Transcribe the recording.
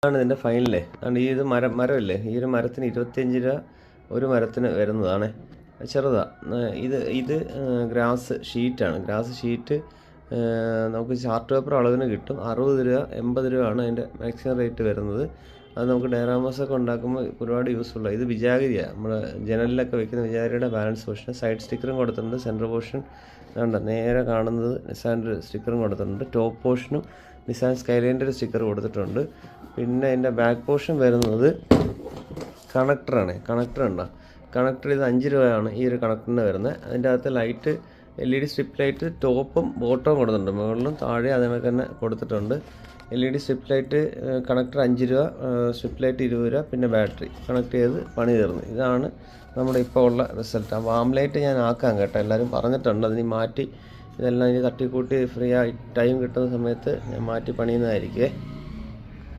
ആണ് ഇതിൻ്റെ ഫൈനലേ. അതുകൊണ്ട് ഈ ഇത് മരമില്ലേ, ഈ ഒരു മരത്തിന് 25 രൂപ ഒരു മരത്തിന് വരുന്നതാണ്. ചെറുതാണ്. ഇത് ഗ്രാസ് ഷീറ്റാണ്. ഗ്രാസ് ഷീറ്റ് നമുക്ക് ചാർട്ട് പേപ്പർ അളവിന് കിട്ടും. 60 രൂപ 80 രൂപയാണ് അതിൻ്റെ മാക്സിമം റേറ്റ് വരുന്നത്. അത് നമുക്ക് ഡയറാമോസൊക്കെ ഉണ്ടാക്കുമ്പോൾ ഒരുപാട് യൂസ്ഫുള്ളാണ്. ഇത് വിജാഗിരിയാണ്. നമ്മൾ ജനലിലൊക്കെ വെക്കുന്ന വിജാഗിരിയുടെ ബാലൻസ് പോർഷൻ. സൈഡ് സ്റ്റിക്കറും കൊടുത്തിട്ടുണ്ട്. സെൻറ്റർ പോർഷൻ വേണ്ട നേരെ കാണുന്നത് നിസാൻ്റെ സ്റ്റിക്കറും കൊടുത്തിട്ടുണ്ട്. ടോപ്പ് പോർഷനും നിസാൻ സ്കൈലൈൻ്റെ ഒരു സ്റ്റിക്കർ കൊടുത്തിട്ടുണ്ട്. പിന്നെ അതിൻ്റെ ബാക്ക് പോർഷൻ വരുന്നത് കണക്ടറാണ്. കണക്ടർ ഉണ്ടോ? കണക്ടർ ഇത് 5 രൂപയാണ് ഈ ഒരു കണക്ടറിന് വരുന്നത്. അതിൻ്റെ അകത്ത് ലൈറ്റ് LED സ്ട്രിപ്പ് ലൈറ്റ് ടോപ്പും ബോട്ടവും കൊടുത്തിട്ടുണ്ട്. മുകളിലും താഴെ അതിനൊക്കെ തന്നെ കൊടുത്തിട്ടുണ്ട്. LED സ്ട്രിപ്പ് ലൈറ്റ് കണക്ടർ 5 രൂപ, സ്ട്രിപ്പ് ലൈറ്റ് 20 രൂപ, പിന്നെ ബാറ്ററി കണക്ട് ചെയ്ത് പണി തീർന്നു. ഇതാണ് നമ്മുടെ ഇപ്പോൾ ഉള്ള റിസൾട്ട്. ആ വാം ലൈറ്റ് ഞാൻ ആക്കാം കേട്ടോ, എല്ലാവരും പറഞ്ഞിട്ടുണ്ട്. അതിന് മാറ്റി ഇതെല്ലാം ഇനി തട്ടിക്കൂട്ടി ഫ്രീ ആയി ടൈം കിട്ടുന്ന സമയത്ത് ഞാൻ മാറ്റി പണിയുന്നതായിരിക്കുമേ.